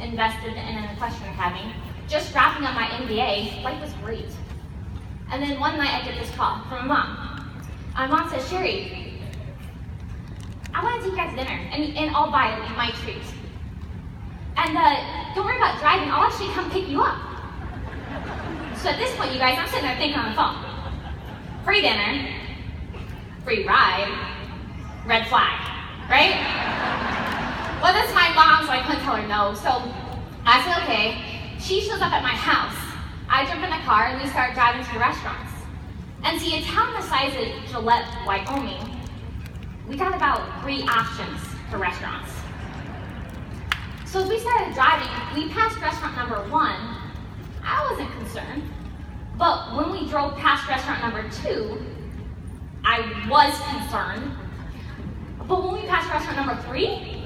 invested in an equestrian academy, just wrapping up my MBA. Life was great. And then one night I get this call from my mom. My mom says, Sherry, I want to take you guys to dinner, and I'll buy my treat. And don't worry about driving, I'll actually come pick you up. So at this point, you guys, I'm sitting there thinking on the phone. Free dinner, free ride, red flag, right? Well, that's my mom, so I couldn't tell her no. So I said, okay. She shows up at my house. I jump in the car and we start driving to the restaurants. And see, a town the size of Gillette, Wyoming, we got about 3 options for restaurants. So as we started driving, we passed restaurant number 1. I wasn't concerned. But when we drove past restaurant number 2, I was concerned. But when we passed restaurant number 3,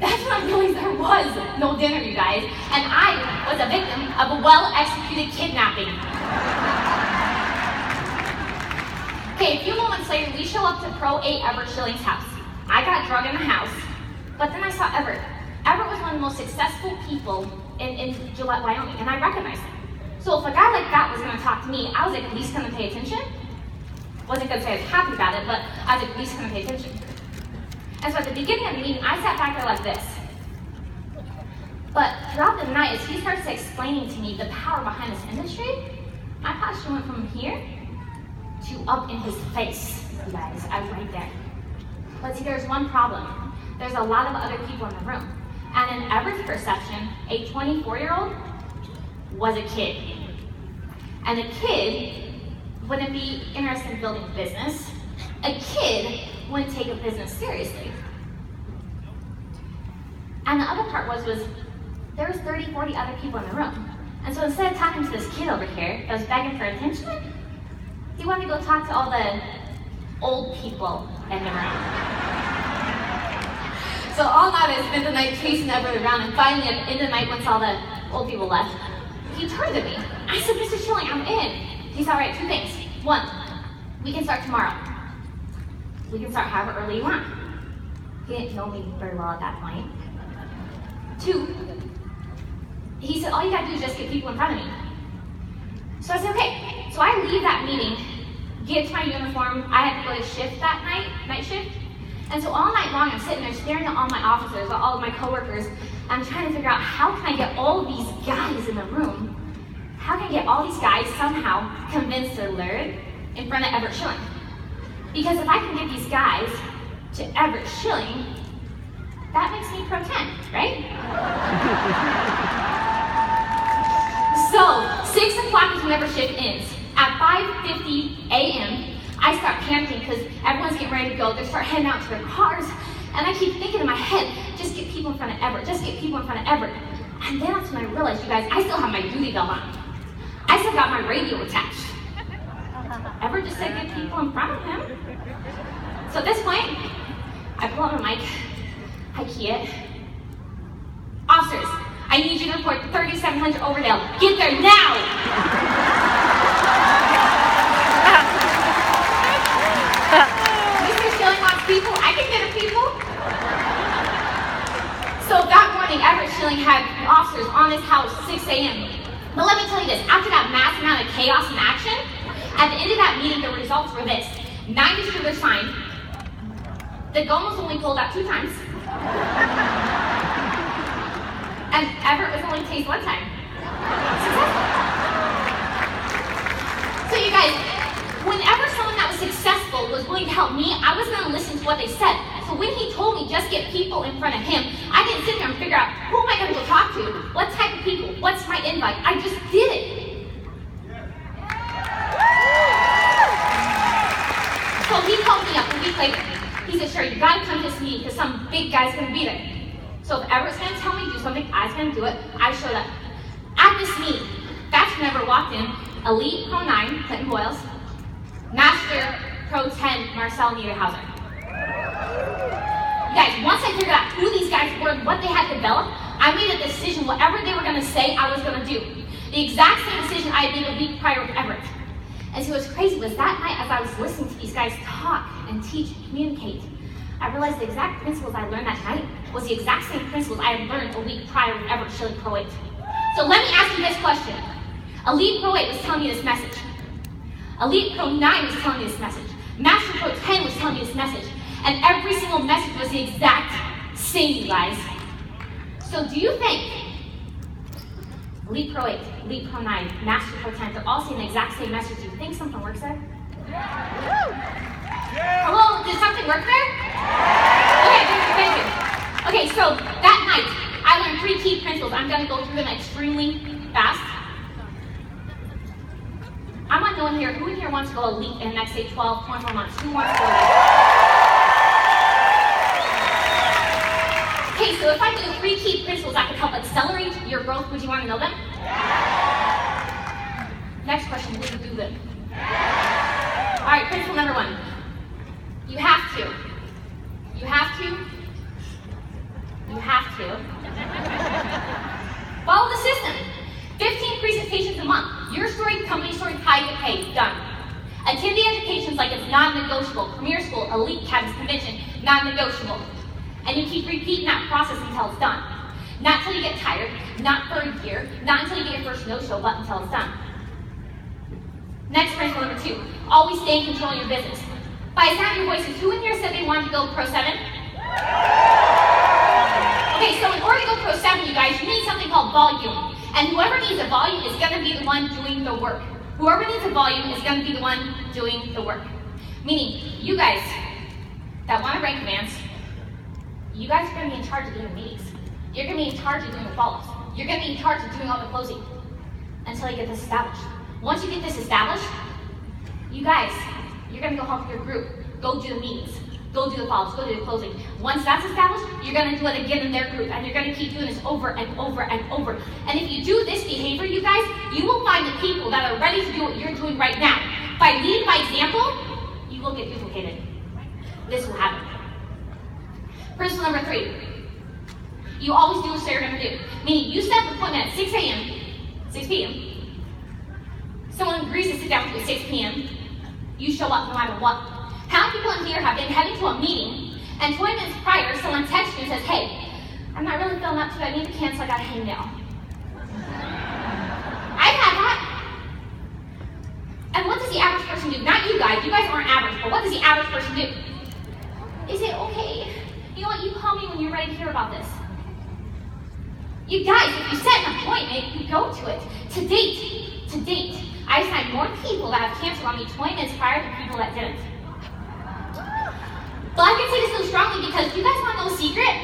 that's when I realized there was no dinner, you guys. And I was a victim of a well-executed kidnapping. Okay, a few moments later, we show up to Pro 8 Everett Schilling's house. I got drug in the house, but then I saw Everett. Everett was one of the most successful people in Gillette, Wyoming, and I recognized him. So if a guy like that was going to talk to me, I was at least going to pay attention. Wasn't going to say I was happy about it, but I was at least going to pay attention. And so at the beginning of the meeting, I sat back there like this. But throughout the night, as he starts explaining to me the power behind this industry, my posture went from here to up in his face, you guys. I was right there. But see, there's one problem. There's a lot of other people in the room. And in Everett's perception, a 24-year-old was a kid. And a kid wouldn't be interested in building a business. A kid wouldn't take a business seriously. And the other part was there was 30, 40 other people in the room. And so instead of talking to this kid over here that was begging for attention, he wanted to go talk to all the old people in the room. So all night I spent the night chasing Everett around, and finally at the end of the night, once all the old people left, he turned to me. I said, Mr. Schilling, I'm in. He said, all right, 2 things. 1, we can start tomorrow. We can start however early you want. He didn't know me very well at that point. 2, he said, all you gotta do is just get people in front of me. So I said, okay. So I leave that meeting, get to my uniform. I had to go to shift that night shift. And so all night long, I'm sitting there staring at all my officers, all of my coworkers. I'm trying to figure out how can I get all of these guys in the room? How can I get all these guys somehow convinced to learn in front of Everett Schilling? Because if I can get these guys to Everett Schilling, that makes me Pro 10, right? So 6 o'clock is whenever shift ends. At 5:50 a.m., I start panicking because everyone's getting ready to go. They start heading out to their cars. And I keep thinking in my head, just get people in front of Everett, just get people in front of Everett. And then that's when I realized, you guys, I still have my duty belt on. I still got my radio attached. Everett just said get people in front of him. So at this point, I pull out my mic, I key it. Officers, I need you to report 3700 Overdale. Get there now! Mr. Schilling wants people, I can get a people. So that morning, Everett Schilling had officers on his house 6 a.m. But let me tell you this, after that mass amount of chaos and action, at the end of that meeting, the results were this. 9 distributors signed. The gun was only pulled out 2 times. And Everett was only tased 1 time. So you guys, whenever someone that was successful was willing to help me, I was going to listen to what they said. So when he told me just get people in front of him, I didn't sit there and figure out who am I going to go talk to? What type of people? What's my invite? I just did it. So he called me up a week later. He said, Sherry, you got to come to this meeting because some big guy's going to be there. So if Everett's going to tell me to do something, I was going to do it. I showed up. At this meeting, that's when Everett walked in. Elite Pro 9, Clinton Boyles. Master Pro 10, Marcel Niederhauser. You guys, once I figured out who these guys were and what they had developed, I made a decision. Whatever they were going to say, I was going to do. The exact same decision I had made a week prior with Everett. And so what's crazy was that night, as I was listening to these guys talk and teach and communicate, I realized the exact principles I learned that night was the exact same principles I had learned a week prior with Everett Shilling Pro 8. So let me ask you this question. Elite Pro 8 was telling me this message. Elite Pro 9 was telling me this message. Master Pro 10 was telling me this message. And every single message was the exact same, you guys. So do you think Elite Pro 8, Elite Pro 9, Master Pro 10, they're all saying the exact same message? Do you think something works there? Hello, did something work there? Okay, thank you. Okay, so that night, I learned 3 key principles. I'm gonna go through them extremely fast. I want to know in here, who in here wants to go elite in the next, say, 12, 24 months? Who wants to go elite? Okay, so if I do 3 key principles that could help accelerate your growth, would you want to know them? Next question, would you do them? All right, principle number 1. You have to. You have to. You have to. Follow the system. 15 presentations a month. Your story, company story, how you get paid. Done. Attend the educations like it's non-negotiable. Premier school, elite cabins, convention, non-negotiable. And you keep repeating that process until it's done. Not until you get tired, not for a year, not until you get your first no-show, but until it's done. Next principle number 2. Always stay in control of your business. By the sound of your voices, who in here said they wanted to go Pro 7? Okay, so in order to go Pro 7, you guys, you need something called volume. And whoever needs a volume is going to be the one doing the work. Whoever needs a volume is going to be the one doing the work. Meaning, you guys that want to rank advance, you guys are going to be in charge of doing the meetings. You're going to be in charge of doing the follow-ups. You're going to be in charge of doing all the closing until you get this established. Once you get this established, you guys, you're going to go help your group. Go do the meetings. Go do the follow-ups. Go do the closing. Once that's established, you're going to do it again in their group. And you're going to keep doing this over and over and over. And if you do this behavior, you guys, you will find the people that are ready to do what you're doing right now. By leading by example, you will get duplicated. This will happen. Principle number 3. You always do what you're going to do. Meaning, you set an appointment at 6 a.m., 6 p.m. Someone agrees to sit down with you at 6 p.m. You show up no matter what. How many people in here have been heading to a meeting, and 20 minutes prior, someone texts you and says, hey, I'm not really feeling up to it, I need to cancel, I gotta hang down. I've had that. And what does the average person do? Not you guys aren't average, but what does the average person do? They say, okay, you know what, you call me when you're ready to hear about this. You guys, if you set an appointment, you go to it. To date, I've signed more people that have canceled on me 20 minutes prior than people that didn't. But I can say this so strongly because you guys want to know a secret?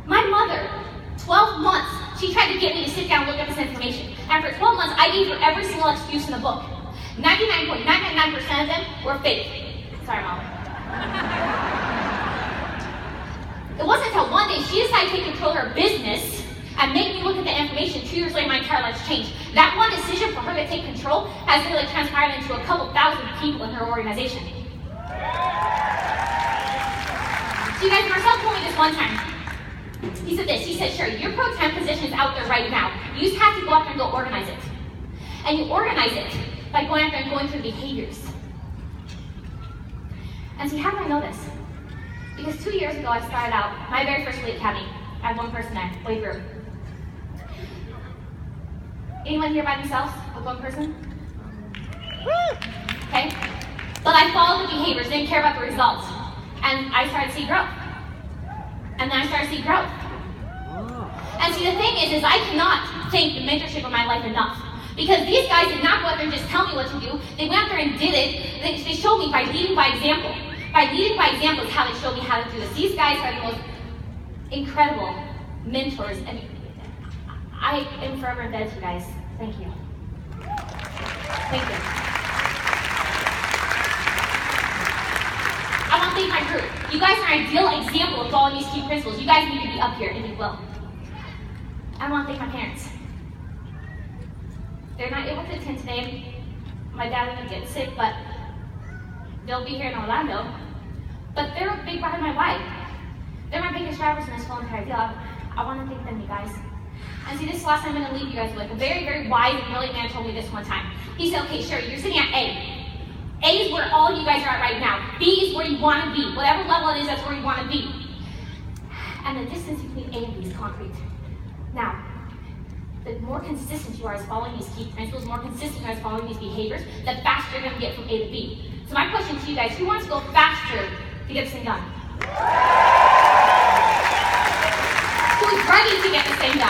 My mother, 12 months, she tried to get me to sit down and look up this information. And for 12 months, I gave her every single excuse in the book. 99.999% of them were fake. Sorry, Mom. It wasn't until one day she decided to take control of her business and make me look at the information. 2 years later, my entire life's changed. That one decision for her to take control has really transpired into a couple thousand people in her organization. So you guys, Marcel told me this one time. He said this, he said, sure, your Pro 10 position is out there right now. You just have to go out there and go organize it. And you organize it by going out there and going through behaviors. And see, how do I know this? Because 2 years ago, I started out my very first elite academy. I had one person there, way through. Anyone here by themselves with one person? Okay. But I followed the behaviors, didn't care about the results. And I started to see growth. And then I started to see growth. And see, the thing is I cannot thank the mentorship of my life enough. Because these guys did not go out there and just tell me what to do. They went out there and did it. They showed me by leading by example. By leading by example is how they showed me how to do this. These guys are the most incredible mentors. And I am forever indebted to you guys. Thank you. Thank you. I want to thank my group. You guys are an ideal example of following these key principles. You guys need to be up here, and you will. I want to thank my parents. They're not able to attend today. My dad didn't get sick, but they'll be here in Orlando. But they're a big part of my life. They're my biggest drivers in this whole entire deal. I want to thank them, you guys. And see, this is the last time I'm going to leave you guys with. A very, very wise and brilliant man told me this one time. He said, okay, sure, you're sitting at A. A is where all you guys are at right now. B is where you want to be. Whatever level it is, that's where you want to be. And the distance between A and B is concrete. Now, the more consistent you are as following these key principles, the more consistent you are as following these behaviors, the faster you're going to get from A to B. So my question to you guys, who wants to go faster to get this thing done? Who's ready to get this thing done?